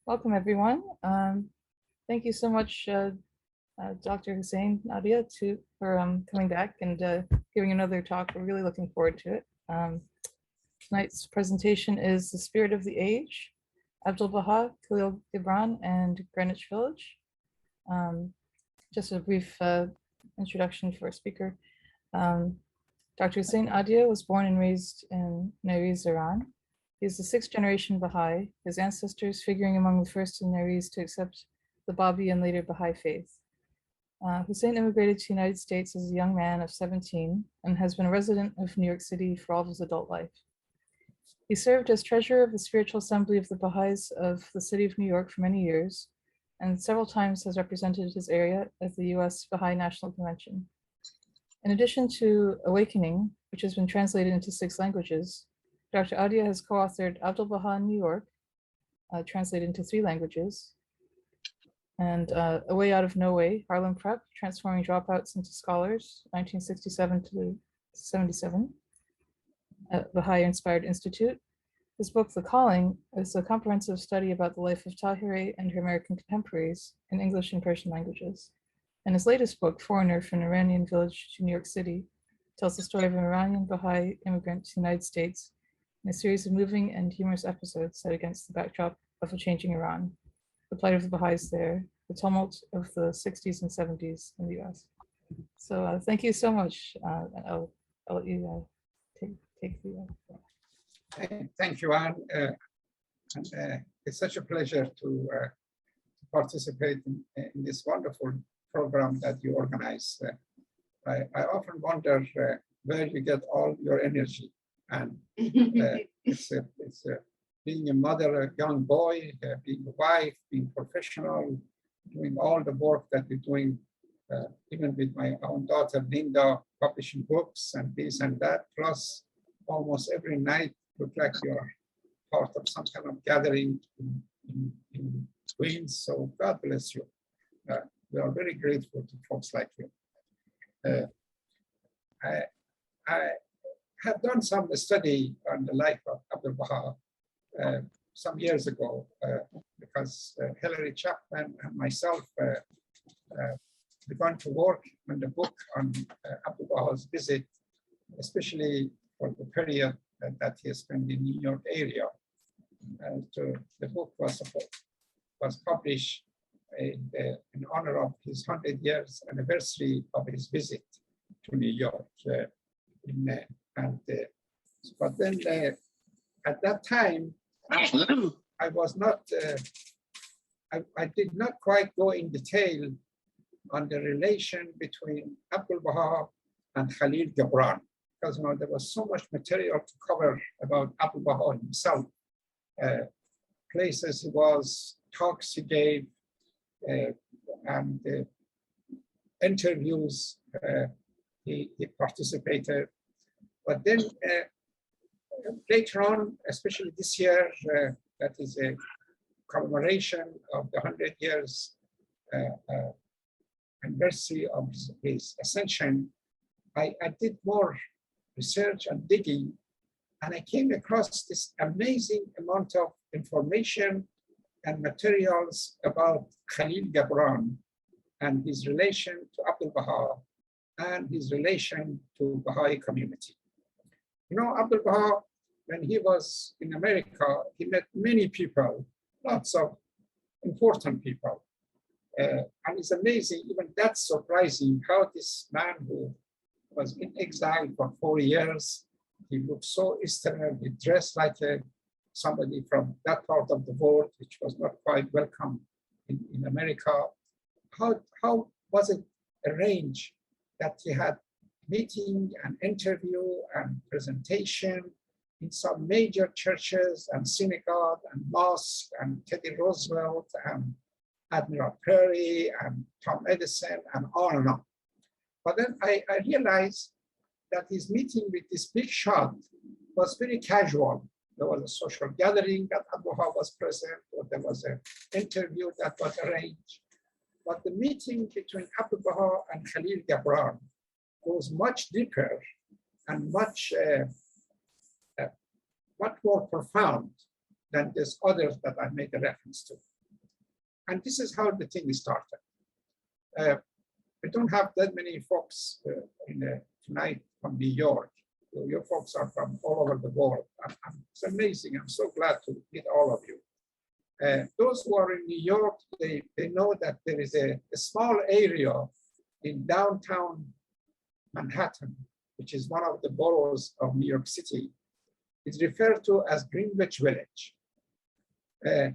Welcome, everyone. Thank you so much, Dr. Hussein, Nadia, for coming back and giving another talk. We're really looking forward to it. Tonight's presentation is The Spirit of the Age, Abdul, Bahad, Khalil Gibran, and Greenwich Village. Just a brief introduction for a speaker. Dr. Hussein Nadia was born and raised in Nairobi, Iran. He is the sixth generation Baha'i, his ancestors figuring among the first in Nairobi to accept the Babi and later Baha'i faith. Hussein immigrated to the United States as a young man of 17 and has been a resident of New York City for all of his adult life. He served as treasurer of the Spiritual Assembly of the Baha'is of the City of New York for many years, and several times has represented his area at the US Baha'i National Convention. In addition to Awakening, which has been translated into 6 languages, Dr. Adia has co-authored Abdul Baha in New York, translated into 3 languages, and A Way Out of No Way, Harlem Prep, Transforming Dropouts into Scholars, 1967 to 77, Baha'i Inspired Institute. His book, The Calling, is a comprehensive study about the life of Tahirih and her American contemporaries in English and Persian languages. And his latest book, Foreigner from an Iranian Village to New York City, tells the story of an Iranian Baha'i immigrant to the United States in a series of moving and humorous episodes set against the backdrop of a changing Iran, the plight of the Baha'is there, the tumult of the 60s and 70s in the US. So thank you so much. I'll let you take the Thank you, Anne. It's such a pleasure to participate in this wonderful program that you organize. I often wonder where you get all your energy. And it's being a mother, a young boy, being a wife, being professional, doing all the work that we're doing, even with my own daughter, Linda, publishing books and this and that, plus almost every night look like you're part of some kind of gathering in Queens. So God bless you. We are very grateful to folks like you. I have done some study on the life of Abdul Baha some years ago because Hilary Chapman and myself began to work on the book on Abdul Baha's visit, especially for the period that he spent in New York area. So the book was published in honor of his 100 years anniversary of his visit to New York. But then at that time, I was not, I did not quite go in detail on the relation between Abdul Baha and Khanil Gabran, because there was so much material to cover about Abdul Baha himself, places he was, talks he gave, and interviews he participated. But then later on, especially this year, that is a commemoration of the 100 years anniversary of his ascension, I did more research and digging, and I came across this amazing amount of information and materials about Khanil Gabran and his relation to Abdul Baha and his relation to Baha'i community. Abdul Baha, when he was in America, he met many people, lots of important people. And it's amazing, even that's surprising, how this man who was in exile for 4 years, he looked so Eastern, he dressed like somebody from that part of the world, which was not quite welcome in America. How was it arranged that he had meeting and interview and presentation in some major churches and synagogue and mosque and Teddy Roosevelt and Admiral Perry and Tom Edison and on and on. But then I realized that his meeting with this big shot was very casual. There was a social gathering that Abdul Baha was present, or there was an interview that was arranged. But the meeting between Abdul Baha and Khanil Gabran goes much deeper and much more profound than these others that I made a reference to. And this is how the thing started. We don't have that many folks tonight from New York. Your folks are from all over the world. It's amazing. I'm so glad to meet all of you. Those who are in New York, they know that there is a small area in downtown Manhattan, which is one of the boroughs of New York City. It's referred to as Greenwich Village. And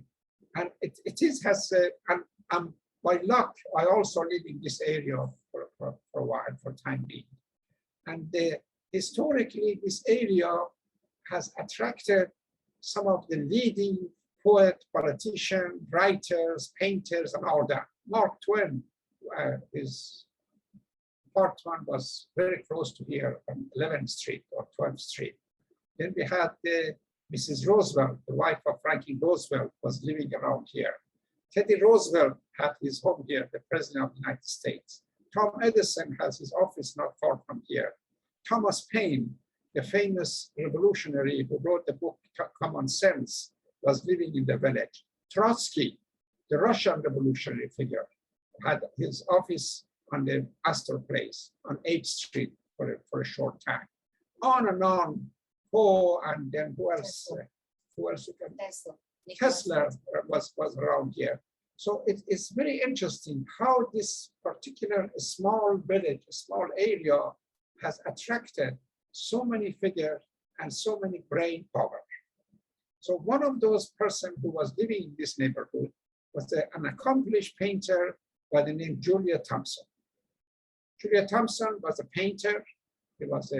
by luck, I also live in this area for a while, for time being. And historically, this area has attracted some of the leading poets, politicians, writers, painters, and all that. Mark Twain, his apartment was very close to here on 11th Street or 12th Street. Then we had Mrs. Roosevelt, the wife of Franklin Roosevelt, was living around here. Teddy Roosevelt had his home here, the President of the United States. Tom Edison has his office not far from here. Thomas Paine, the famous revolutionary who wrote the book Common Sense, was living in the village. Trotsky, the Russian revolutionary figure, had his office on the Astor Place on 8th Street for a short time. On and on. Oh, and then who else? Tesla was around here. So it's very interesting how this particular small village, a small area, has attracted so many figures and so many brain power. So one of those persons who was living in this neighborhood was an accomplished painter by the name Julia Thompson. Julia Thompson was a painter. He was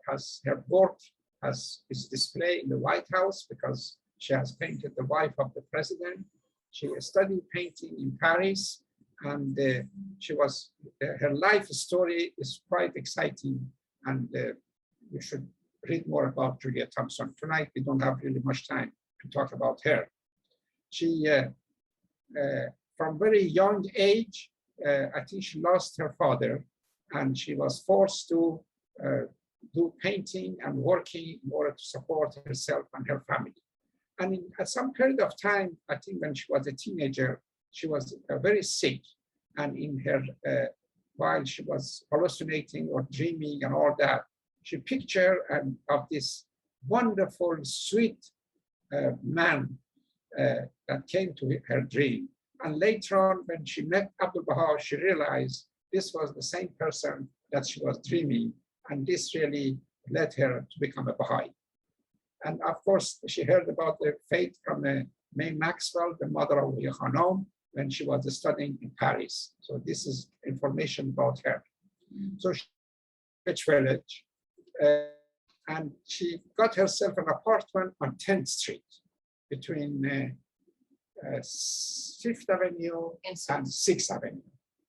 has her work is displayed in the White House because she has painted the wife of the president. She studied painting in Paris, and her life story is quite exciting, and you should read more about Julia Thompson. Tonight, we don't have really much time to talk about her. She, from very young age, I think she lost her father, and she was forced to do painting and working in order to support herself and her family. And at some period of time, I think when she was a teenager, she was very sick. And in her, while she was hallucinating or dreaming and all that, she pictured of this wonderful, sweet man that came to her dream. And later on, when she met Abdul Baha, she realized this was the same person that she was dreaming. And this really led her to become a Baha'i. And of course, she heard about the faith from May Maxwell, the mother of Khanil, when she was studying in Paris. So this is information about her. So she Greenwich Village, and she got herself an apartment on 10th Street between 5th Avenue and 6th Avenue,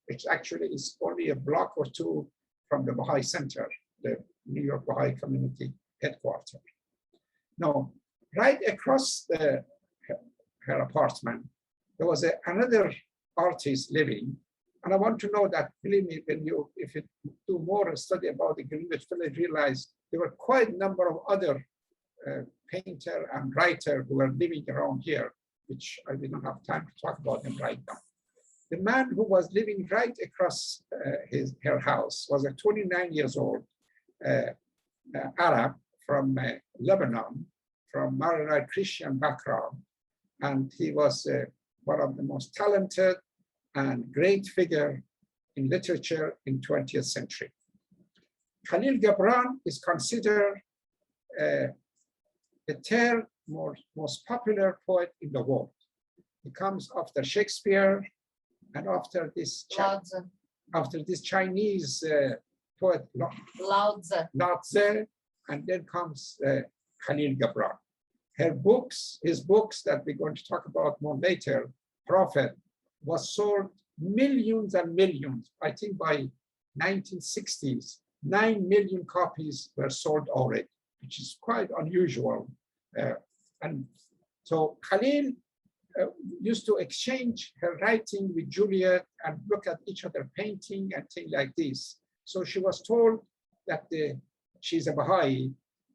which actually is only a block or two from the Baha'i Center, the New York Baha'i Community headquarters. Now, right across her apartment, there was another artist living. And I want to know that, believe me, if you do more study about the Greenwich Village, realize there were quite a number of other painter and writer who were living around here, which we don't have time to talk about them right now. The man who was living right across her house was a 29 years old Arab from Lebanon, from Maronite Christian background. And he was one of the most talented and great figure in literature in 20th century. Khanil Gabran is considered the third most popular poet in the world. He comes after Shakespeare and after this Chinese poet Lao Tzu, and then comes Khanil Gabran. His books that we're going to talk about more later, Prophet, was sold millions and millions. I think by 1960s, 9 million copies were sold already, which is quite unusual. And so Khalil used to exchange her writing with Juliet and look at each other painting and things like this. So she was told that she's a Baha'i,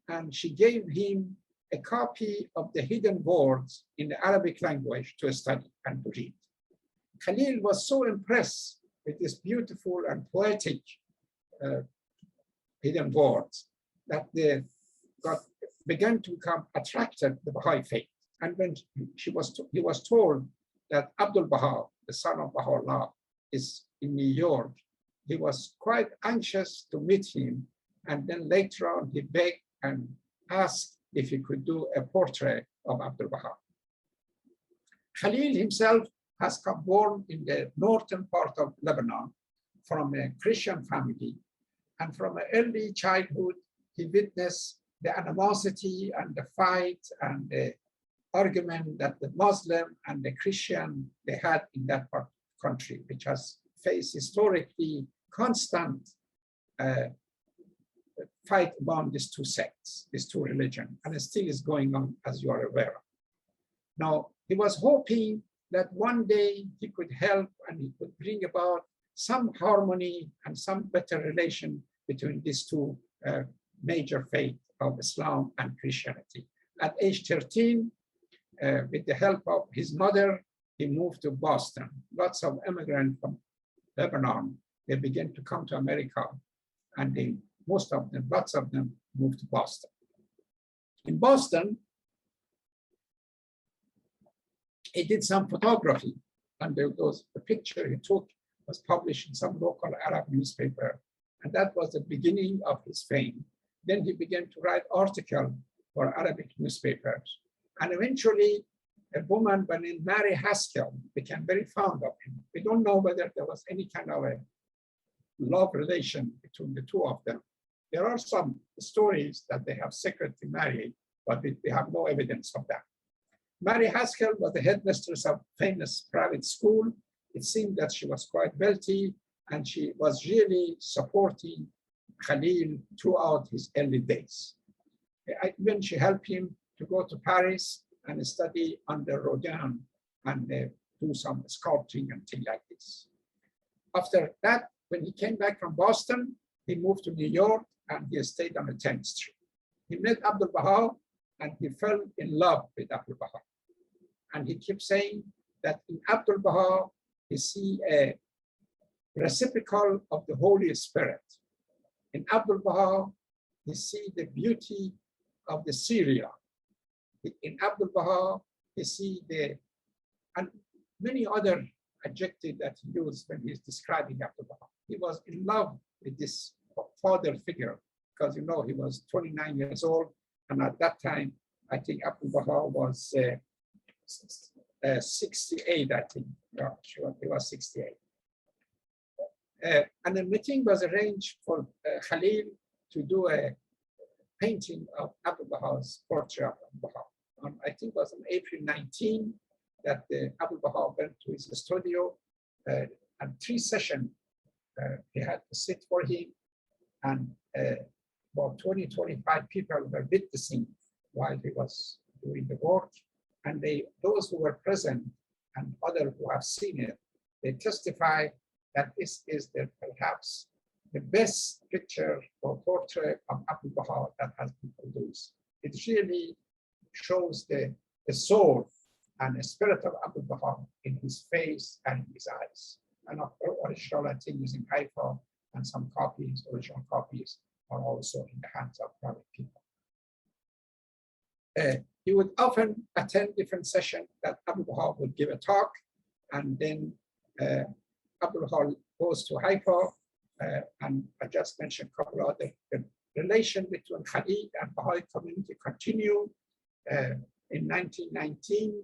and she gave him a copy of the hidden words in the Arabic language to study and to read. Khalil was so impressed with this beautiful and poetic hidden words that they began to become attracted to the Baha'i faith. And when he was told that Abdul Baha, the son of Baha'u'llah, is in New York, he was quite anxious to meet him. And then later on, he begged and asked if he could do a portrait of Abdul Baha. Khalil himself has come born in the northern part of Lebanon from a Christian family. And from an early childhood, he witnessed the animosity and the fight and the argument that the Muslim and the Christian they had in that part of the country, which has faced historically constant fight among these two sects, these two religions, and it still is going on, as you are aware of. Now, he was hoping that one day he could help and he could bring about some harmony and some better relation between these two major faiths of Islam and Christianity. At age 13, with the help of his mother, he moved to Boston. Lots of immigrants from Lebanon, they began to come to America, and lots of them moved to Boston. In Boston, he did some photography, and the picture he took was published in some local Arab newspaper, and that was the beginning of his fame. Then he began to write articles for Arabic newspapers, and eventually a woman by the name Mary Haskell became very fond of him. We don't know whether there was any kind of a love relation between the two of them. There are some stories that they have secretly married, but we have no evidence of that. Mary Haskell was the headmistress of a famous private school. It seemed that she was quite wealthy, and she was really supporting Khalil throughout his early days. Even she helped him to go to Paris and study under Rodin and do some sculpting and things like this. After that, when he came back from Boston, he moved to New York and he stayed on the 10th Street. He met Abdul Baha and he fell in love with Abdul Baha. And he kept saying that in Abdul Baha, he see a reciprocal of the Holy Spirit. In Abdul Baha, he see the beauty of the Syria. In Abdul Baha, he see and many other adjectives that he used when he's describing Abdul Baha. He was in love with this father figure because, you know, he was 29 years old. And at that time, I think Abdul Baha was 68, I think. Yeah, sure, he was 68. And the meeting was arranged for Khalil to do a painting of Abdul Baha's portrait of Abdul Baha. I think it was on April 19 that Abdul Baha went to his studio, and 3 sessions he had to sit for him, and about 20-25 people were witnessing while he was doing the work. And those who were present and others who have seen it, they testify that this is perhaps the best picture or portrait of Abdul Baha that has been produced. It really shows the soul and the spirit of Abdul Baha in his face and in his eyes. And original, I think, is in Haifa, and some copies, original copies, are also in the hands of private people. He would often attend different sessions that Abdul Baha would give a talk, and then Abdul Baha goes to Haifa, and I just mentioned a couple of other. The relation between Khalil and Baha'i community continued. In 1919,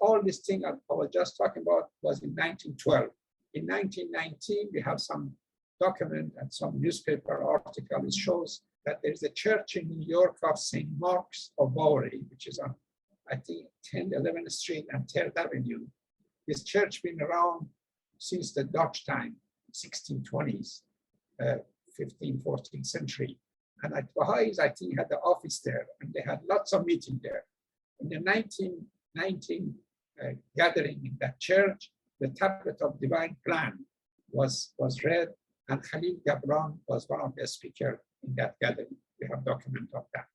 all this thing I was just talking about was in 1912. In 1919, we have some document and some newspaper article. It shows that there's a church in New York of St. Mark's of Bowery, which is on, I think, 10th, 11th Street and 3rd Avenue. This church been around since the Dutch time, 1620s, 15th, 14th century. And at Baha'is, I think, had the office there, and they had lots of meetings there. In the 1919 gathering in that church, the Tablet of Divine Plan was read, and Khanil Gabran was one of the speakers in that gathering. We have document of that.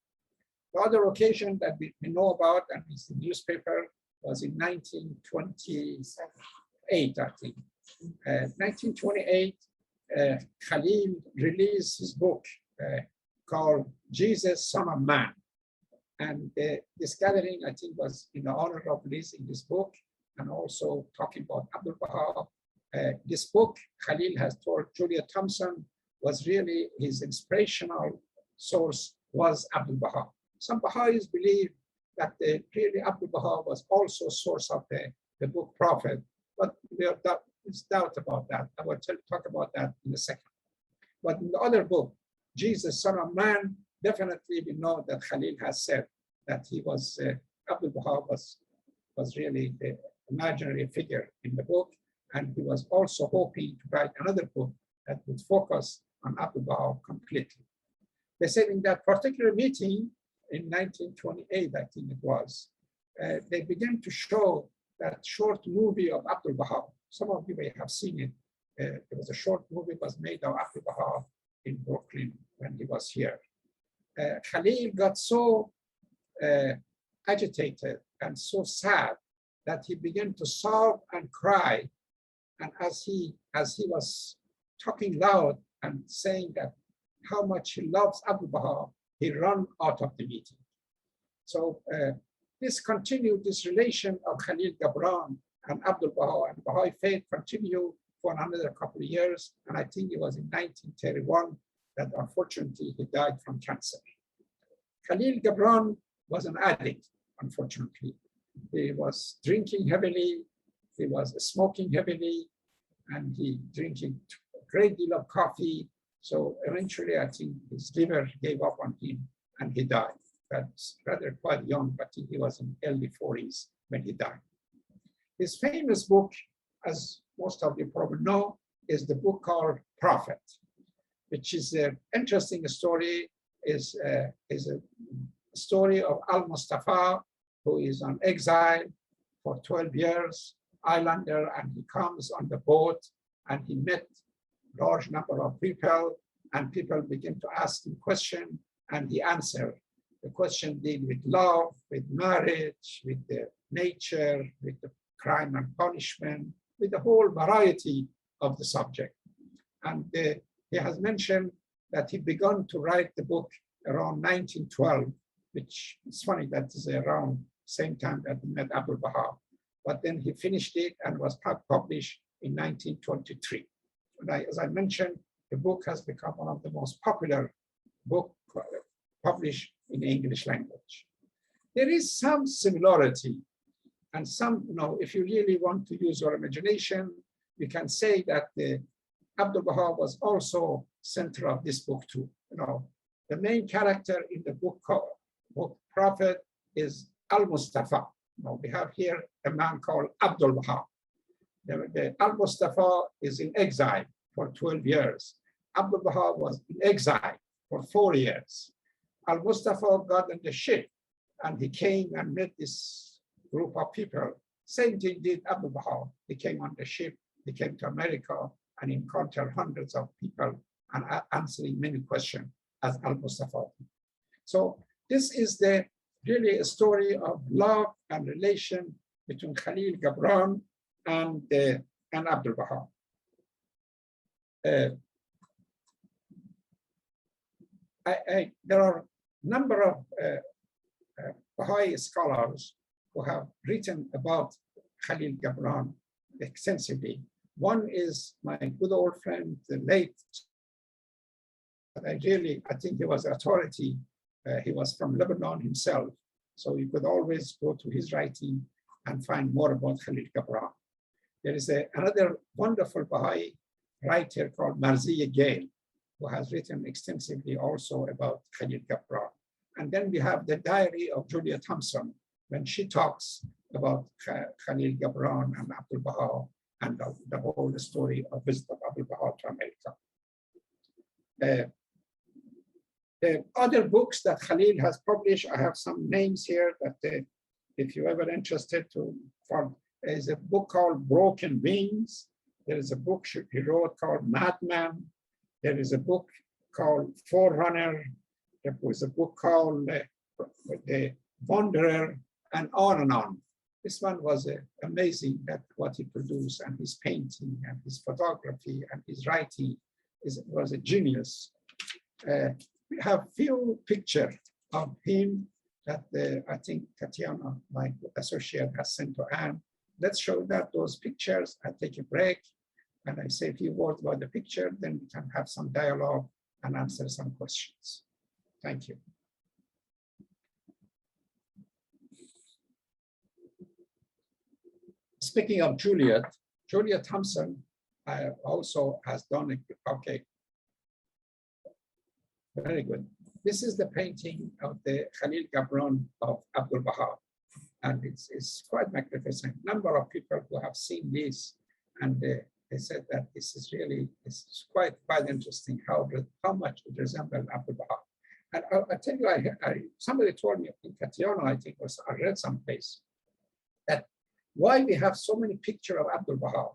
The other occasion that we know about, and it's in the newspaper, was in 1927. I think. 1928, Khalil released his book called Jesus, Son of Man. And this gathering, I think, was in the honor of releasing this book and also talking about Abdul Baha. This book, Khalil has told Julia Thompson, was really his inspirational source was Abdul Baha. Some Baha'is believe that really Abdul Baha was also a source of the book Prophet, but there's doubt about that. I will talk about that in a second. But in the other book, Jesus, Son of Man, definitely we know that Khalil has said that he was, Abdul Baha was really the imaginary figure in the book. And he was also hoping to write another book that would focus on Abdul Baha completely. They said in that particular meeting in 1928, I think it was, they began to show that short movie of Abdul Baha. Some of you may have seen it. There was a short movie was made of Abdul Baha in Brooklyn when he was here. Khalil got so agitated and so sad that he began to sob and cry. And as he was talking loud and saying that how much he loves Abdul Baha, he ran out of the meeting. So this continued, this relation of Khanil Gabran and Abdul Baha and Baha'i faith continued for another couple of years. And I think it was in 1931 that unfortunately he died from cancer. Khanil Gabran was an addict, unfortunately. He was drinking heavily, he was smoking heavily, and he drinking a great deal of coffee. So eventually, I think his liver gave up on him and he died. That's rather quite young, but he was in early 40s when he died. His famous book, as most of you probably know, is the book called Prophet, which is an interesting story, is a story of Al-Mustafa, who is on exile for 12 years, islander, and he comes on the boat and he met a large number of people and people begin to ask him questions and he answered. The question deal with love, with marriage, with the nature, with the crime and punishment, with the whole variety of the subject. And he has mentioned that he began to write the book around 1912, which is funny, that is around same time that he met Abdul Baha. But then he finished it and was published in 1923. And as I mentioned, the book has become one of the most popular books published in the English language. There is some similarity and some, if you really want to use your imagination, you can say that Abdul Baha was also center of this book too. The main character in the book Prophet is Al-Mustafa. We have here a man called Abdul Baha. The Al-Mustafa is in exile for 12 years. Abdul Baha was in exile for 4 years. Al-Mustafa got on the ship and he came and met this group of people. Same thing did Abdul Baha. He came on the ship, he came to America and encountered hundreds of people and answering many questions as Al-Mustafa. So this is really a story of love and relation between Khanil Gabran and Abdul Baha. There are a number of Baha'i scholars who have written about Khanil Gabran extensively. One is my good old friend, the late, I think he was authority. He was from Lebanon himself. So you could always go to his writing and find more about Khanil Gabran. There is another wonderful Baha'i writer called Marziya Gale, who has written extensively also about Khanil Gabran. And then we have the diary of Julia Thompson, when she talks about Khanil Gabran and Abdul Baha and the whole story of visit of Abdul Baha to America. The other books that Khalil has published, I have some names here that if you're ever interested to find, there is a book called Broken Wings. There is a book he wrote called Madman. There is a book called Forerunner. There was a book called The Wanderer, and on and on. This one was amazing that what he produced, and his painting and his photography and his writing was a genius. We have few pictures of him that I think Tatiana, my associate, has sent to Anne. Let's show that those pictures. I take a break and I say a few words about the picture, then we can have some dialogue and answer some questions. Thank you. Speaking of Julia Thompson also has done it. Okay, very good. This is the painting of the Khanil Gabran of Abdul Bahad, and it's quite magnificent. Number of people who have seen this, and they said that this is really quite interesting how much it resembles Abdul Bahad. And I tell you, somebody told me in Tatiana, I think, I read someplace that why we have so many pictures of Abdul Bahad,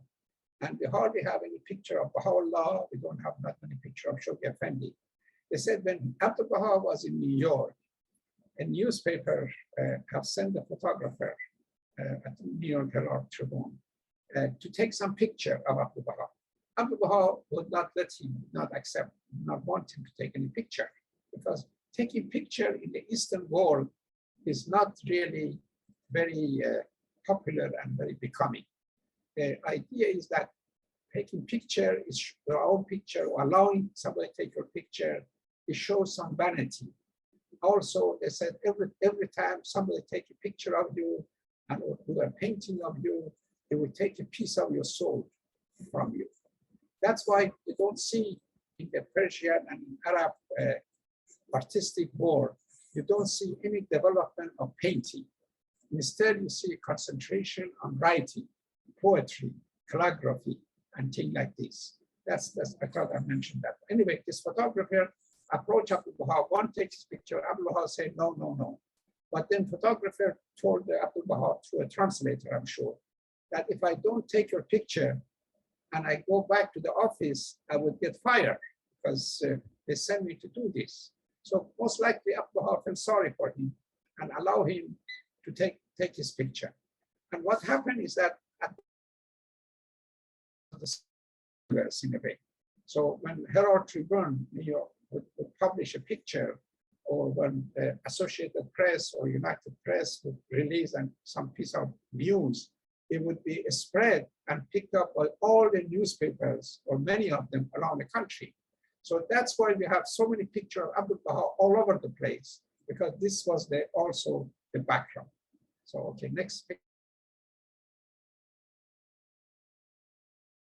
and we hardly have any picture of Baha'u'llah. We don't have that many pictures of Shoghi Effendi. They said when Abdul Bahad was in New York, a newspaper have sent a photographer at the New York Herald Tribune to take some picture of Abdul Bahad. Abdul Bahad would not let him, not accept, not want him to take any picture, because taking picture in the Eastern world is not really very popular and very becoming. The idea is that taking picture is your own picture, or allowing somebody to take your picture, it shows some vanity. Also, they said every time somebody take a picture of you and do a painting of you, it will take a piece of your soul from you. That's why you don't see in the Persian and Arab artistic world, you don't see any development of painting. Instead, you see concentration on writing, poetry, calligraphy, and things like this. That's I thought I mentioned that. Anyway, this photographer approached Abdul Bahad, one takes his picture, Abdul Bahad said, no, no, no. But then photographer told Abdul Bahad through a translator, I'm sure, that if I don't take your picture and I go back to the office, I would get fired because they sent me to do this. So most likely Abdul Bahad felt sorry for him and allow him to take his picture. And what happened is that at the in a way. So when Herald Tribune, New York, would publish a picture, or when the Associated Press or United Press would release some piece of news, it would be spread and picked up by all the newspapers, or many of them around the country. So that's why we have so many pictures of Abdul Bahad all over the place, because this was also the background. So, okay, next picture.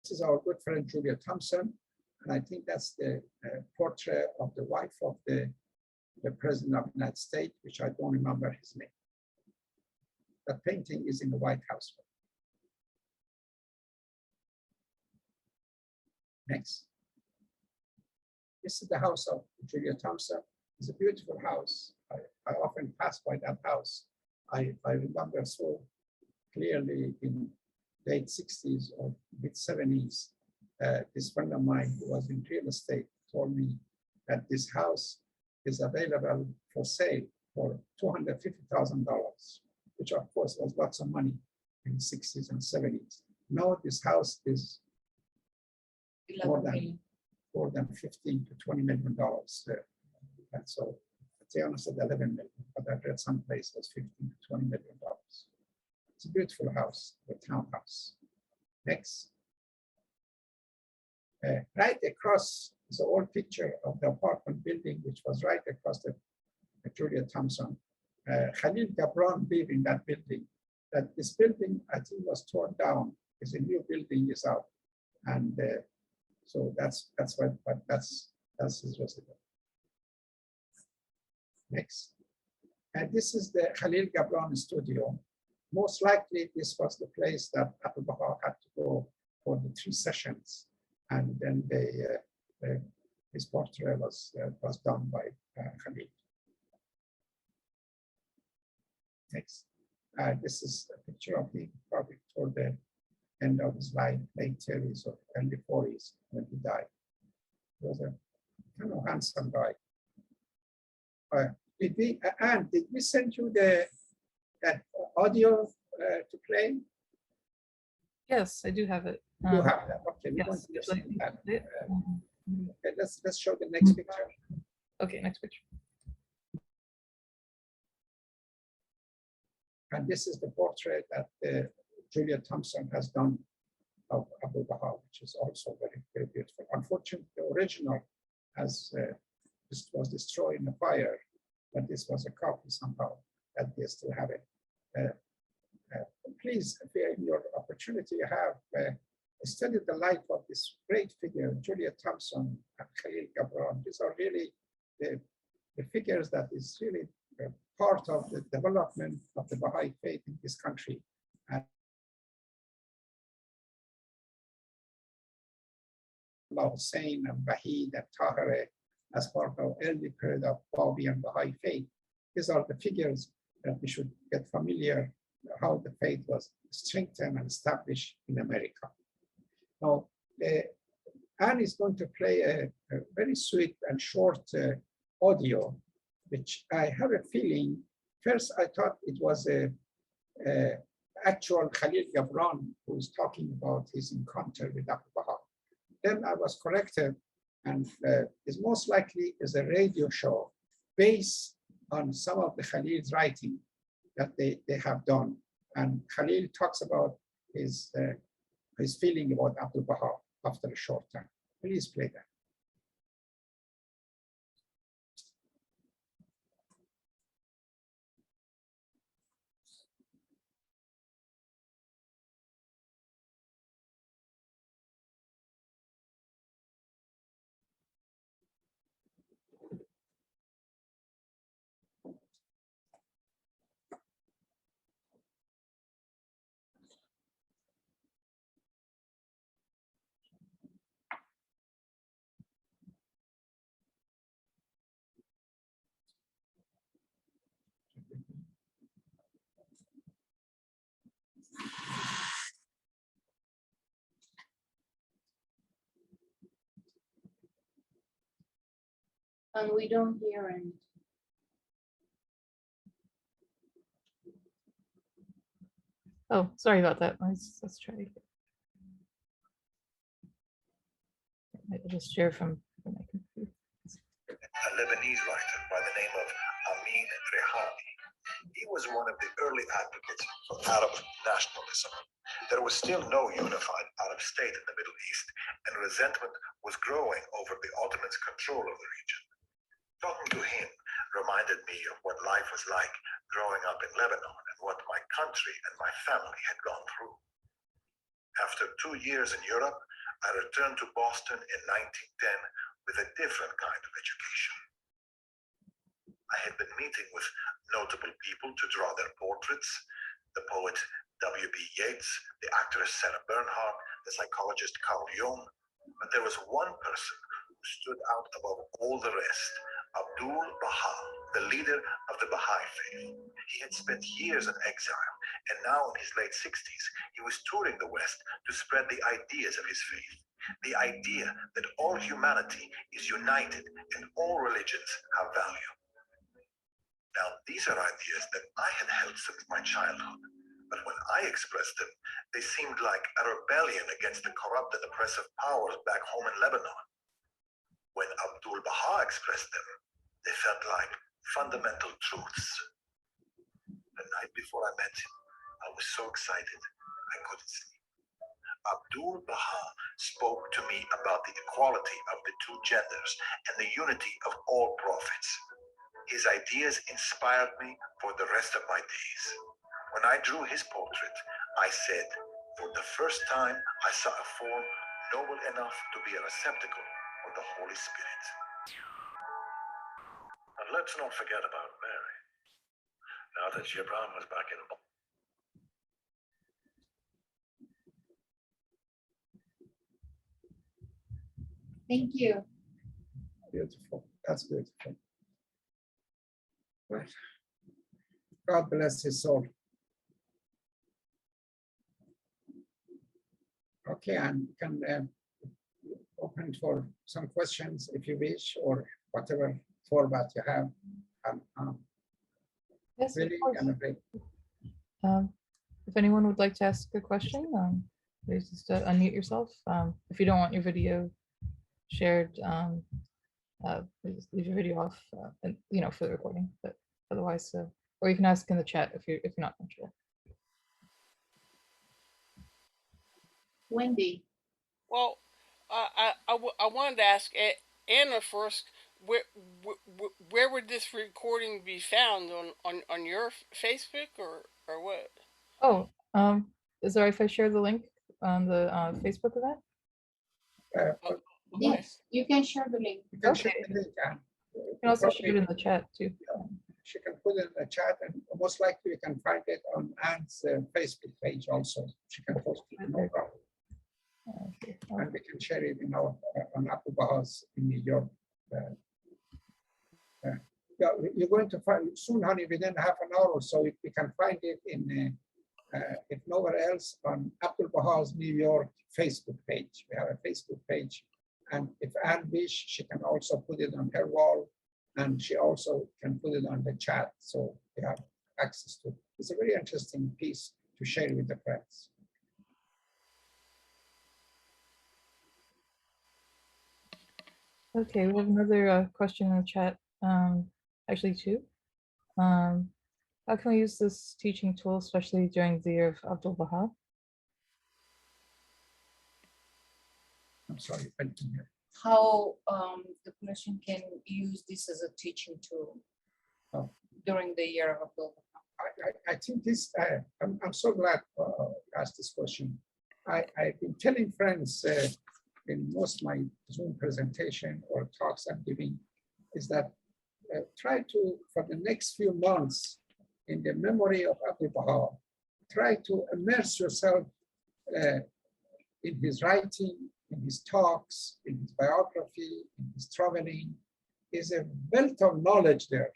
This is our good friend Julia Thompson, and I think that's the portrait of the wife of the President of the United States, which I don't remember his name. That painting is in the White House. Next. This is the house of Julia Thompson. It's a beautiful house. I often pass by that house. I remember so clearly in late 60s or mid 70s, this friend of mine who was in real estate told me that this house is available for sale for $250,000, which of course was lots of money in the 60s and 70s. Now this house is more than 15 to $20 million. And so Tiana said 11 million, but I read some places 15 to $20 million. It's a beautiful house, the townhouse. Next. Right across is an old picture of the apartment building, which was right across the Julia Thompson. Khanil Gabran lived in that building. That this building, I think, was torn down. Because a new building is out, and so that's why. But that's his residence. Next, and this is the Khalil Gabran studio. Most likely, this was the place that Abdul Bahad had to go for the 3 sessions, and then his portrait was done by Khalil. Next, this is a picture of him probably toward the end of his life, late 30s or early 40s when he died. He was a kind of handsome guy. Did we send you that audio to play? Yes, I do have it. You have that. Okay, we're going Yes. to listen to that. Mhm. Okay, let's show the next picture. Okay, next picture. And this is the portrait that Julia Thompson has done of Abu Bahad, which is also very, very beautiful. Unfortunately, the original this was destroyed in a fire, but this was a copy somehow that they still have it. Please, if in your opportunity you have, study the life of this great figure, Julia Thompson and Khanil Gabran. These are really the figures that is really part of the development of the Baha'i faith in this country. And Hussein and Bahid and Tahir as part of early period of Baha'i and Baha'i faith. These are the figures that we should get familiar how the faith was strengthened and established in America. Now, Anne is going to play a very sweet and short audio, which I have a feeling, first I thought it was a actual Khalil Gabran who's talking about his encounter with Abu Bahad. Then I was corrected, and is most likely is a radio show based on some of the Khalil's writing that they have done. And Khalil talks about his feeling about Abdul Bahad after a short time. Please play that. And we don't hear anything. Oh, sorry about that. Let's try again. I'll just share from my computer. A Lebanese writer by the name of Amin Rehani. He was one of the early advocates for Arab nationalism. There was still no unified Arab state in the Middle East, and resentment was growing over the Ottomans' control of the region. Talking to him reminded me of what life was like growing up in Lebanon and what my country and my family had gone through. After 2 years in Europe, I returned to Boston in 1910 with a different kind of education. I had been meeting with notable people to draw their portraits, the poet W.B. Yeats, the actress Sarah Bernhardt, the psychologist Carl Jung, but there was one person who stood out above all the rest, Abdul Baha, the leader of the Baha'i faith. He had spent years in exile, and now in his late 60s, he was touring the West to spread the ideas of his faith, the idea that all humanity is united and all religions have value. Now, these are ideas that I had held since my childhood, but when I expressed them, they seemed like a rebellion against the corrupt and oppressive powers back home in Lebanon. When Abdul Baha expressed them, they felt like fundamental truths. The night before I met him, I was so excited I couldn't sleep. Abdul Baha spoke to me about the equality of the two genders and the unity of all prophets. His ideas inspired me for the rest of my days. When I drew his portrait, I said, for the first time, I saw a form noble enough to be a receptacle for the Holy Spirit. And let's not forget about Mary. Now that Gibran was back in Thank you. Beautiful. That's beautiful. Right. God bless his soul. Okay, and you can open it for some questions if you wish, or whatever format you have. Yes, of Really, course. and a break. Um, if anyone would like to ask a question, please just unmute yourself. If you don't want your video shared, please leave your video off, and, for the recording. But otherwise, or you can ask in the chat if you're not comfortable. Wendy, Well, I wanted to ask Anna first. Where would this recording be found on your Facebook or what? Oh, is it all right if I share the link on the Facebook event? Okay. yes, you can share the link. You can share Okay. the link, and You can also share it in the chat too. she can put it in the chat, and most likely you can find it on Anne's Facebook page also. She can post it, no problem. Okay. And we can share it in our on Abdul Bahad's in New York. Yeah, you're going to find soon, honey, within half an hour or so. We can find it in, if nowhere else, on Abdul Bahad's New York Facebook page. We have a Facebook page, and if Anne wish, she can also put it on her wall, and she also can put it on the chat, so we have access to it. It's a very interesting piece to share with the friends. Okay, we have another question in the chat. Actually, two. How can we use this teaching tool, especially during the year of Abdul Baha? I'm sorry, I didn't hear. How the question can use this as a teaching tool Oh. during the year of Abdul. I think this, I'm so glad you asked this question. I've been telling friends in most of my Zoom presentation or talks I'm giving is that try to, for the next few months, in the memory of Abdul Baha, try to immerse yourself in his writing, in his talks, in his biography, in his traveling. There's a wealth of knowledge there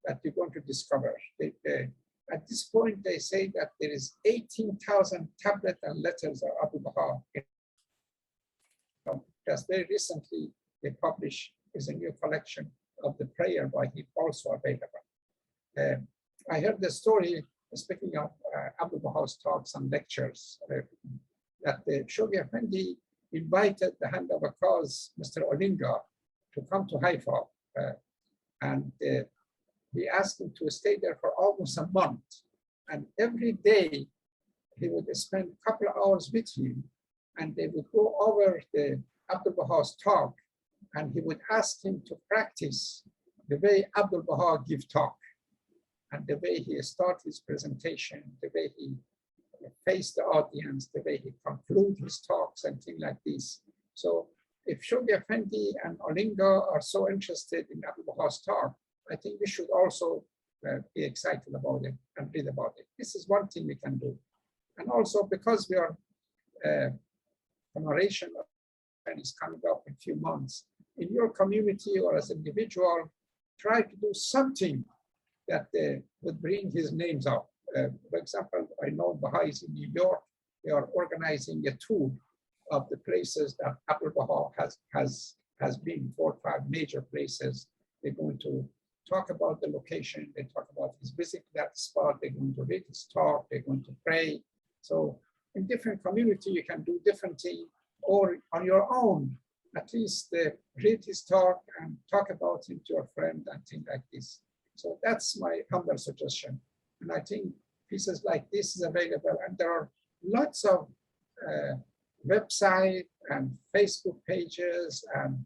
that you're going to discover. At this point, they say that there is 18,000 tablets and letters of Abdul Baha. Just very recently, they published is a new collection of the prayer by him, also available. I heard the story, speaking of Abdul Baha's talks and lectures, that the Shoghi Effendi invited the hand of a cause, Mr. Olinga, to come to Haifa, and he asked him to stay there for almost a month. And every day he would spend a couple of hours with him, and they would go over the Abdul Baha's talk, and he would ask him to practice the way Abdul Baha give talk, and the way he start his presentation, the way he face the audience, the way he conclude his talks and things like this. So if Shoghi Effendi and Olinga are so interested in Abdul Baha's talk, I think we should also be excited about it and read about it. This is one thing we can do. And also because we are commemoration is coming up in a few months, in your community or as an individual, try to do something that would bring his names up. For example, I know Baha'is in New York, they are organizing a tour of the places that Abdul Baha has been, 4 or 5 major places. They're going to talk about the location, they talk about his visit to that spot, they're going to read his talk, they're going to pray. So in different community, you can do different things, or on your own, at least read his talk and talk about him to your friend and things like this. So that's my humble suggestion. And I think pieces like this is available, and there are lots of website and Facebook pages and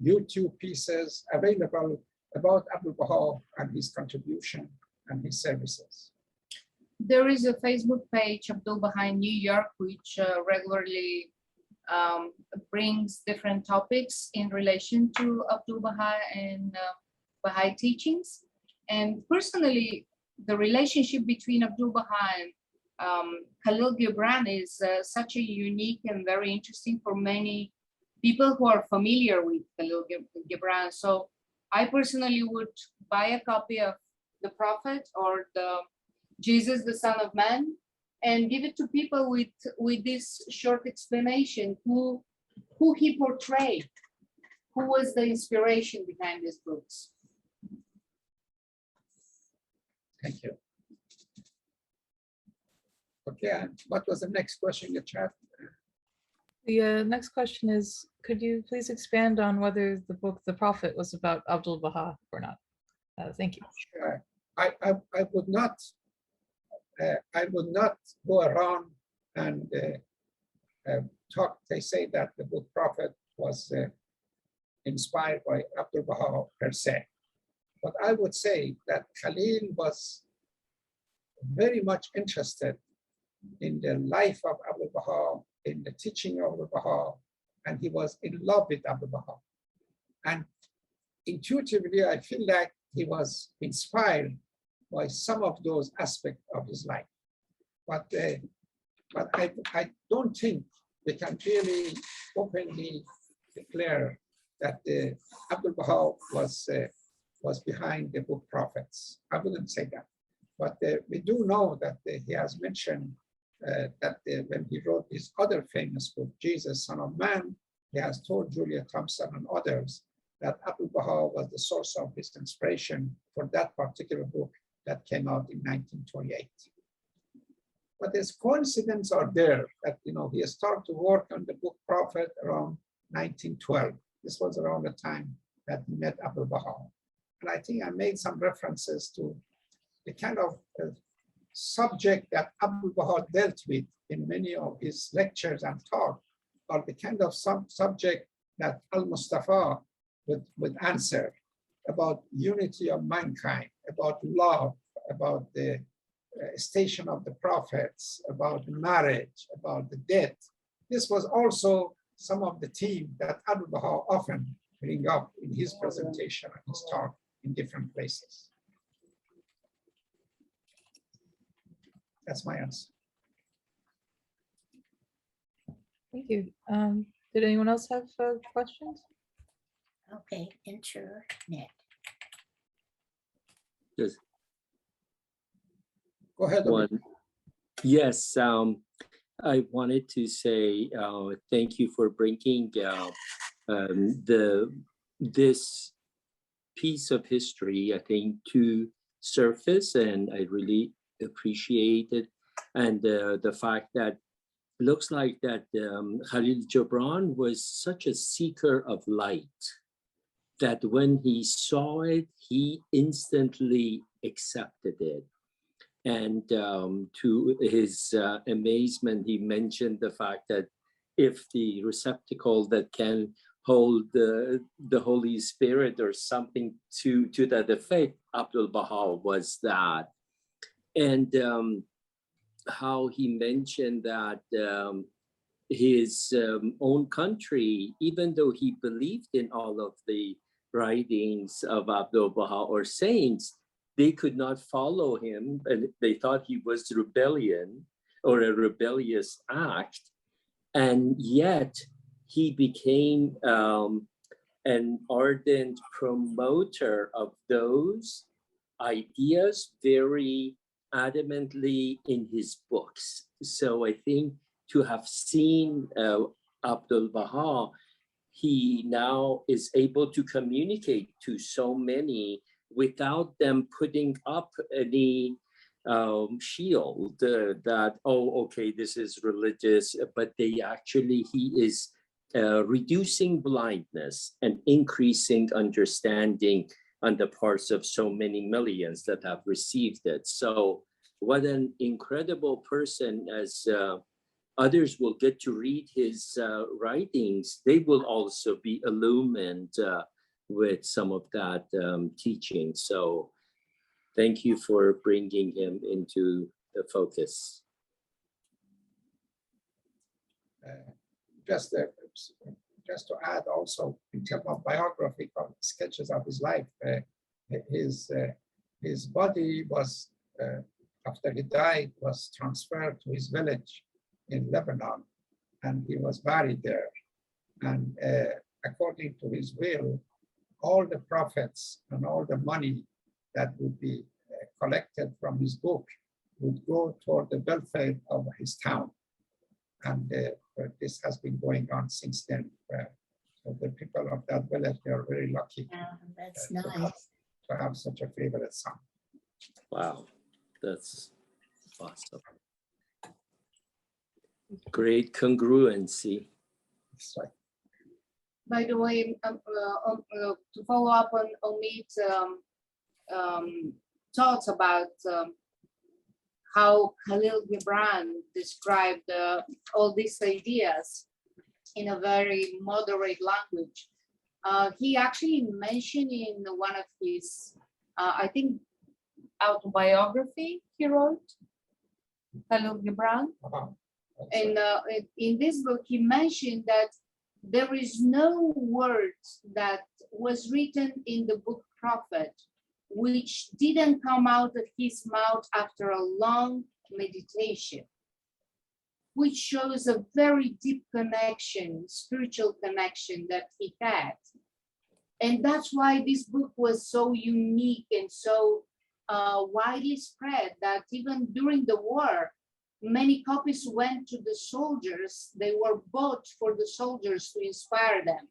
YouTube pieces available about Abdul Baha and his contribution and his services. There is a Facebook page, Abdul Baha in New York, which regularly brings different topics in relation to Abdul Baha and Baha'i teachings. And personally, the relationship between Abdul Baha and Khanil Gabran is such a unique and very interesting for many people who are familiar with Khanil Gabran. So I personally would buy a copy of the Prophet or the Jesus, the Son of Man, and give it to people with this short explanation, who he portrayed, who was the inspiration behind these books. Thank you. Okay, and what was the next question in the chat? The next question is, could you please expand on whether the book The Prophet was about Abdul Baha or not? Thank you. I would not go around and talk. They say that the book Prophet was inspired by Abdul Baha per se. But I would say that Khalil was very much interested in the life of Abdul Baha, in the teaching of Abdul Baha, and he was in love with Abdul Baha. And intuitively, I feel like he was inspired by some of those aspects of his life. But I don't think we can really openly declare that Abdul Baha was behind the book Prophets. I wouldn't say that. But we do know that he has mentioned that when he wrote his other famous book, Jesus, Son of Man, he has told Julia Thompson and others that Abdul Baha was the source of his inspiration for that particular book that came out in 1928. But there's coincidence are there that, you know, he started to work on the book Prophet around 1912. This was around the time that he met Abdul Baha. And I think I made some references to the kind of subject that Abdul Baha dealt with in many of his lectures and talk, or the kind of subject that Al-Mustafa would answer about unity of mankind, about love, about the station of the prophets, about marriage, about the death. This was also some of the theme that Abdul Baha often bring up in his presentation and his talk in different places. That's my answer. Thank you. Did anyone else have questions? Okay, internet. Yes. Go ahead. One. Yes, I wanted to say thank you for bringing this piece of history, I think, to surface, and I really appreciate it. And the fact that looks like that Khanil Gabran was such a seeker of light that when he saw it, he instantly accepted it. And to his amazement, he mentioned the fact that if the receptacle that can hold the Holy Spirit or something to that effect, Abdul Baha was that. And how he mentioned that his own country, even though he believed in all of the writings of Abdul Baha or saints, they could not follow him, and they thought he was rebellion or a rebellious act. And yet he became an ardent promoter of those ideas very adamantly in his books. So I think to have seen Abdul Baha, he now is able to communicate to so many without them putting up any shield that, oh, okay, this is religious, but they actually, he is reducing blindness and increasing understanding on the parts of so many millions that have received it. So what an incredible person. As others will get to read his writings, they will also be illumined with some of that teaching. So thank you for bringing him into the focus. Just to add also, in terms of biographical sketches of his life, his body was, after he died, was transferred to his village in Lebanon, and he was buried there. And according to his will, all the profits and all the money that would be collected from his book would go toward the welfare of his town. And this has been going on since then. So the people of that village, they are very lucky. That's nice. To have such a favorite son. Wow, that's awesome. Great congruency. That's right. By the way, to follow up on Omit's thoughts about how Khalil Gibran described all these ideas in a very moderate language. He actually mentioned in one of his, I think, autobiography he wrote, Khalil Gibran. And in this book, he mentioned that there is no word that was written in the book Prophet which didn't come out of his mouth after a long meditation, which shows a very deep connection, spiritual connection that he had. And that's why this book was so unique and so widely spread that even during the war, many copies went to the soldiers. They were bought for the soldiers to inspire them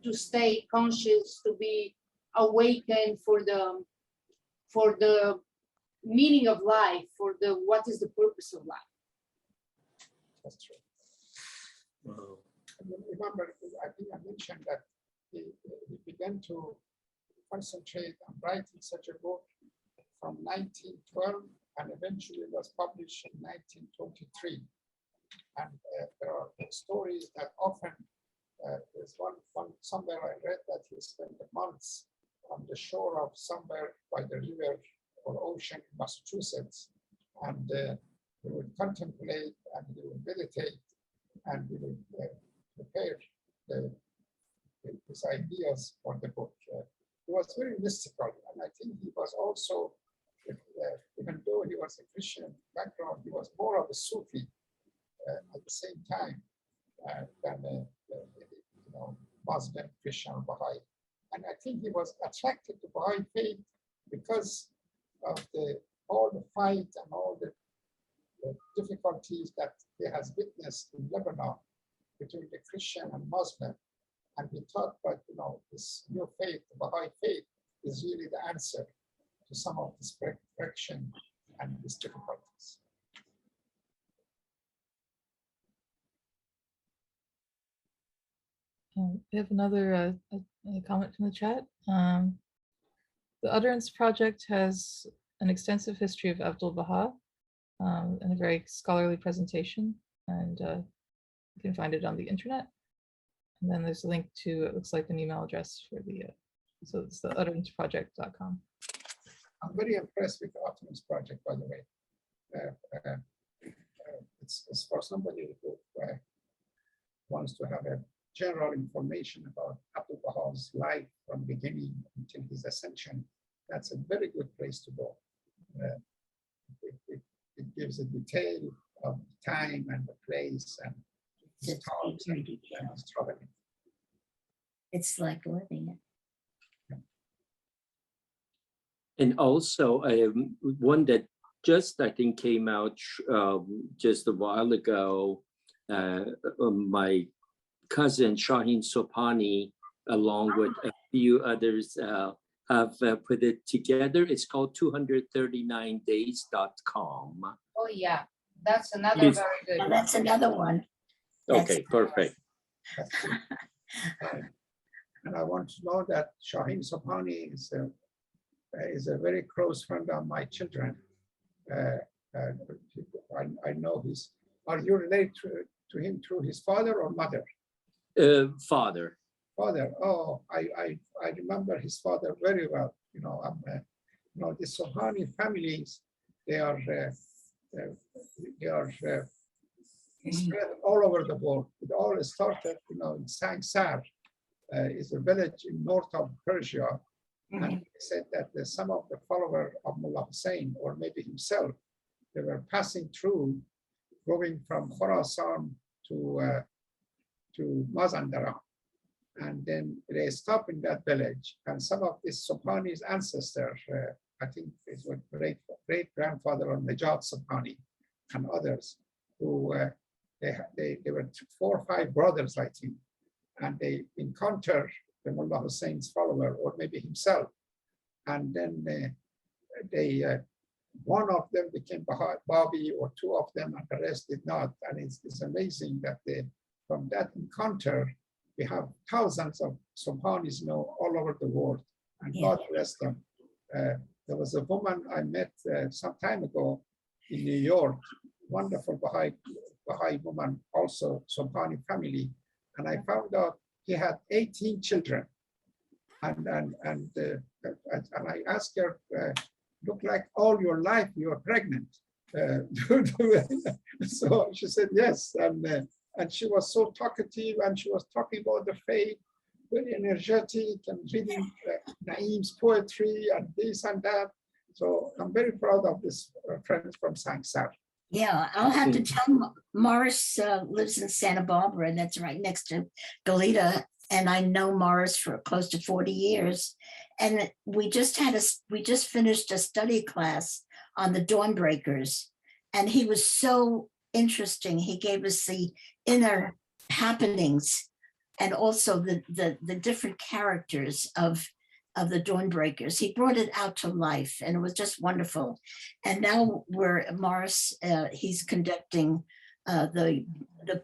to stay conscious, to be awakened for the meaning of life, for the what is the purpose of life. That's true. Wow. And remember, I think I mentioned that he began to concentrate on writing such a book from 1912 and eventually was published in 1923. And there are stories that often, there's one somewhere I read that he spent months on the shore of somewhere by the river or ocean in Massachusetts, and he would contemplate and he would meditate and he would prepare his ideas for the book. He was very mystical, and I think he was also, even though he was a Christian background, he was more of a Sufi at the same time than a Muslim, Christian, Baha'i. And I think he was attracted to Baha'i faith because of all the fight and all the difficulties that he has witnessed in Lebanon between the Christian and Muslim. And he thought that this new faith, the Baha'i faith, is really the answer to some of this friction and these difficulties. We have another comment from the chat. The Utterance Project has an extensive history of Abdul Baha and a very scholarly presentation, and you can find it on the internet. And then there's a link to, it looks like, an email address for the, so it's the utteranceproject.com. I'm very impressed with the Utterance Project, by the way. It's for somebody who wants to have a general information about Abdul Baha's life from beginning until his ascension. That's a very good place to go. It gives a detail of the time and the place and his talks and his traveling. It's like living it. And also one that just, I think, came out just a while ago, my cousin Shaheen Sopani, along with a few others, have put it together. It's called 239days.com. Oh yeah, that's another Yes. very good. Now, that's another one. Okay, perfect. And I want to know that Shaheen Sopani is a very close friend of my children. I know his. Are you related to him through his father or mother? Father. Father. Oh, I remember his father very well. The Sohani families, they are spread all over the world. It all started, in Sangsar, is a village in north of Persia. And he said that some of the followers of Mullah Hussein, or maybe himself, they were passing through, going from Khorasan to Mazandaran. And then they stopped in that village. And some of this Sobhani's ancestors, I think it was great-grandfather of Najat Sobhani and others, who they were 4 or 5 brothers, I think. And they encountered the Mullah Hussein's follower, or maybe himself. And then they one of them became Baha'i, or two of them, and the rest did not. And it's amazing that from that encounter, we have thousands of Subhanis now all over the world, and God bless them. There was a woman I met some time ago in New York, wonderful Baha'i woman, also Subhani family, and I found out he had 18 children. And I asked her, look like all your life you are pregnant. So she said yes, and she was so talkative, and she was talking about the faith, very energetic, and reading Naeem's poetry and this and that. So I'm very proud of this friend from Sangsar. Yeah, I'll have to tell Morris lives in Santa Barbara, and that's right next to Goleta. And I know Morris for close to 40 years. And we just finished a study class on the Dawnbreakers. And he was so interesting. He gave us the inner happenings and also the different characters of the Dawnbreakers. He brought it out to life, and it was just wonderful. And now Morris, he's conducting the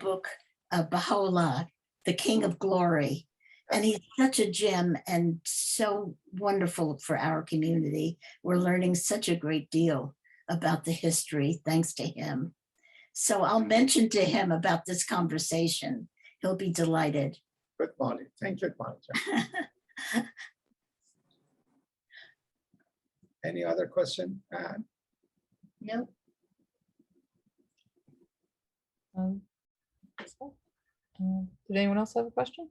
book Baha'u'llah, the King of Glory. And he's such a gem and so wonderful for our community. We're learning such a great deal about the history thanks to him. So I'll mention to him about this conversation. He'll be delighted. Good morning. Thank you, Monica. Any other question? No. Did anyone else have a question?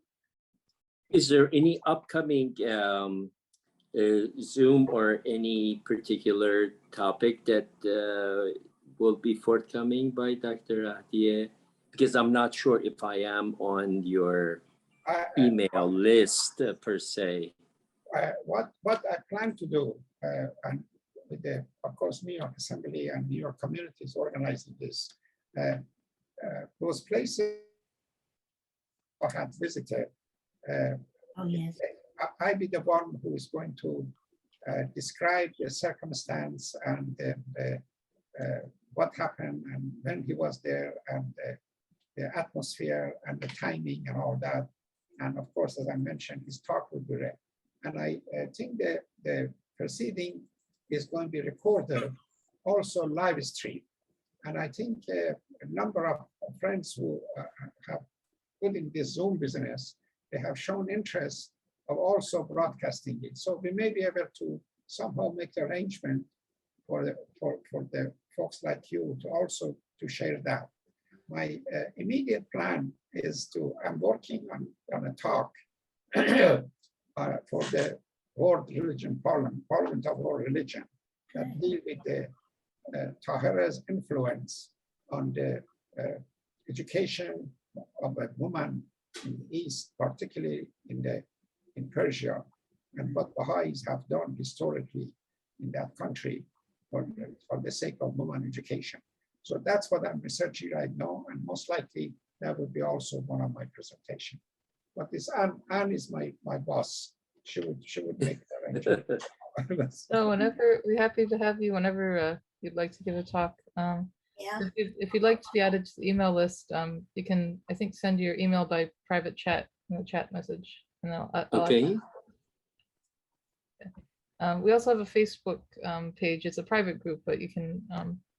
Is there any upcoming Zoom or any particular topic that will be forthcoming by Dr. Adia? Because I'm not sure if I am on your email list per se. What I plan to do, and with of course, New York Assembly and New York communities organizing this, those places I had visited, Oh, yes. I be the one who is going to describe the circumstance and what happened and when he was there, and the atmosphere and the timing and all that. And of course, as I mentioned, his talk will be read. And I think the proceeding is going to be recorded, also live stream. And I think a number of friends who have put in this Zoom business, they have shown interest of also broadcasting it. So we may be able to somehow make the arrangement for the folks like you to also to share that. My immediate plan is I'm working on a talk for the World Religion Parliament of World Religion, that deal with the Tahira's influence on the education of a woman in the East, particularly in Persia, and what Baha'is have done historically in that country for the sake of woman education. So that's what I'm researching right now, and most likely that would be also one of my presentation. But this Anne is my boss. She would make the arrangement. So whenever, we're happy to have you whenever you'd like to give a talk. Yeah. If you'd like to be added to the email list, you can, I think, send your email by private chat in the chat message. And I'll Okay. we also have a Facebook page. It's a private group, but you can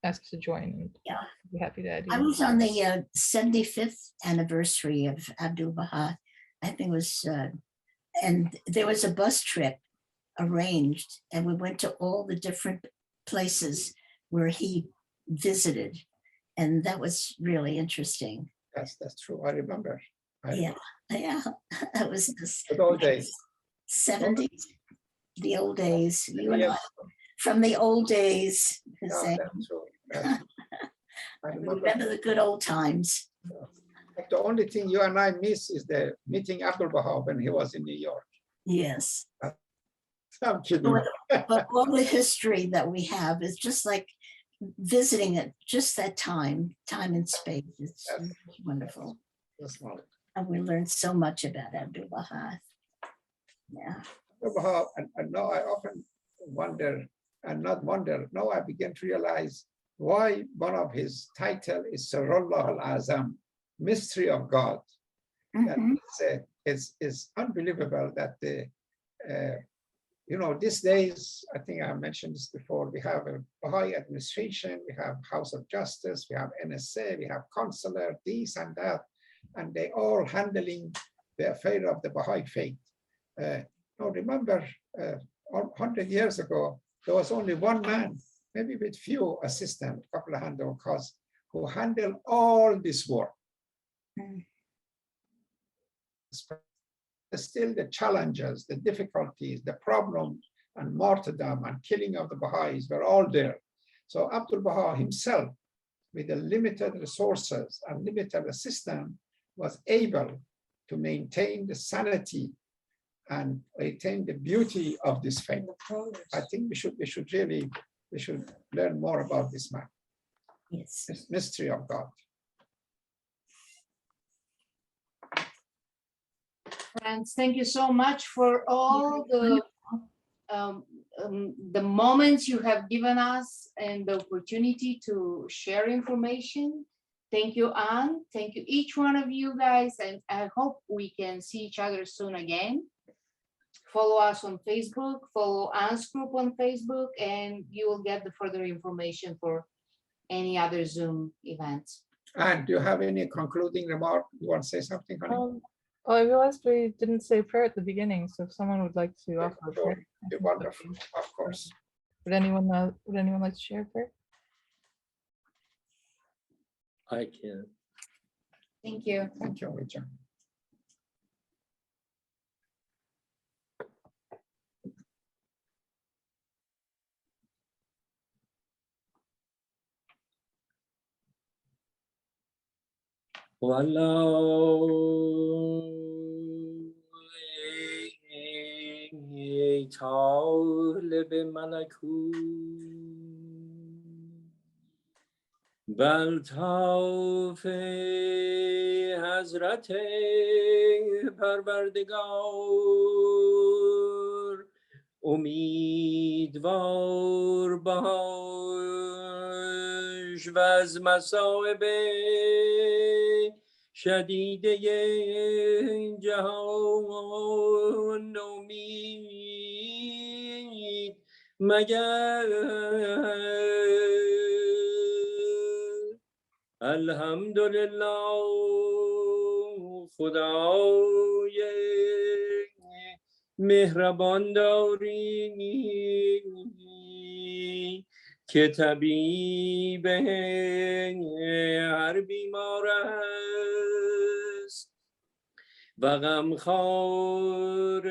ask to join, and be happy to add you. I was on the 75th anniversary of Abdul Bahad. I think it was, and there was a bus trip arranged, and we went to all the different places where he visited, and that was really interesting. That's true. I remember. Yeah, that was the old days. 70s, the old days. You and Yes. I, from the old days. No, Say, that's true. I remember the good old times. The only thing you and I miss is the meeting Abdul Bahad when he was in New York. Yes. I'm kidding. But all the history that we have is just like visiting it, just that time and space. It's wonderful. That's wonderful. And we learned so much about Abdul Bahad. Yeah. Abdul Bahad, and now I often wonder and not wonder. Now I begin to realize why one of his title is Sirullah al-Azam, Mystery of God. Mhm. It's unbelievable that these days, I think I mentioned this before, we have a Baha'i administration, we have House of Justice, we have NSA, we have consular, this and that, and they all handling the affair of the Baha'i faith. Now remember, 100 years ago, there was only one man, maybe with few assistants, a couple of handlers, who handled all this work. Mm. Still the challenges, the difficulties, the problems, and martyrdom and killing of the Baha'is were all there. So Abdul Baha himself, with the limited resources and limited assistance, was able to maintain the sanity and retain the beauty of this faith. I think we should learn more about this man. Yes. This mystery of God. Friends, thank you so much for all the moments you have given us and the opportunity to share information. Thank you, Anne. Thank you, each one of you guys, and I hope we can see each other soon again. Follow us on Facebook, follow Anne's group on Facebook, and you will get the further information for any other Zoom events. And do you have any concluding remark? You want to say something, honey? Oh, I realized we didn't say prayer at the beginning, so if someone would like to offer a prayer. I think Wonderful, that'd be- of course. Would anyone like to share a prayer? I can. Thank you. Thank you, Richard. ای طالب ملکوت بالطاف حضرت پروردگار امیدوار باش و از مصائب شدیده جهان امید مگر الحمدلله خدای مهربان داری که طبیب هر بیمار است و غمخوار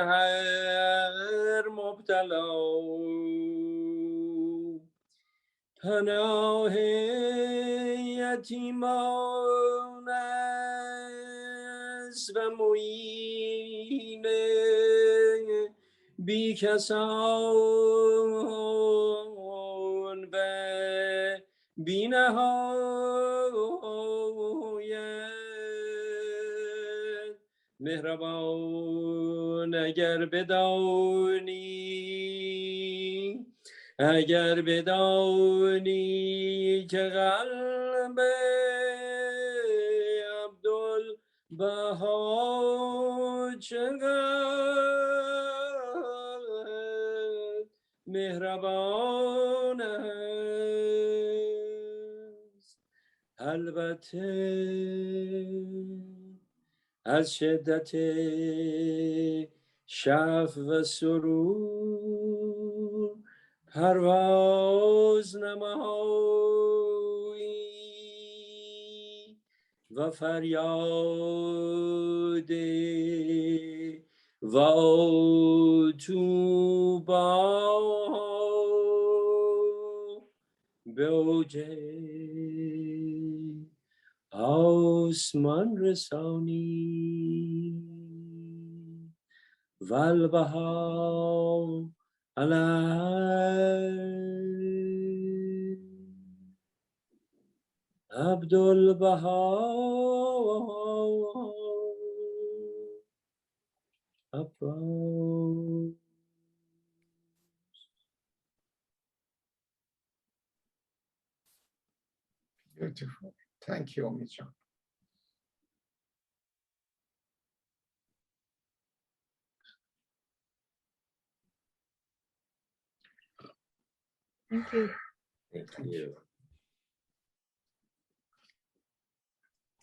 هر مبتلا پناه یتیمان است و معین بیکسان و بی‌نهایت مهربان اگر بدانی که قلب عبدالبها چقدر مهربان است البته از شدت شف و سرور پرواز نمایی و فریاد و توبا به اوج آسمان رسانی والبها علی عبدالبها عباس Beautiful. Thank you, Mitra. Thank you. Thank you.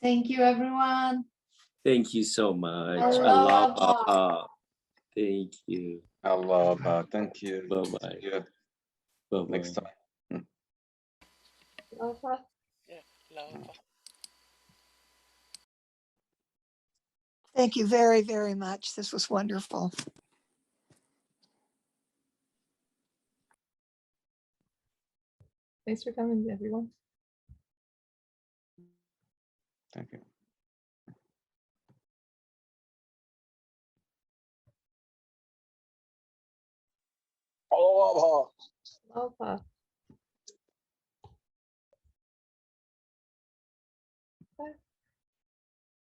Thank you, everyone. Thank you so much. Aloha. Aloha. Thank you. Allah, thank you. Bye-bye. See you Bye-bye. next time. Aloha. Yeah, aloha. Thank you very, very much. This was wonderful. Thanks for coming, everyone. Thank you. Aloha. Bye.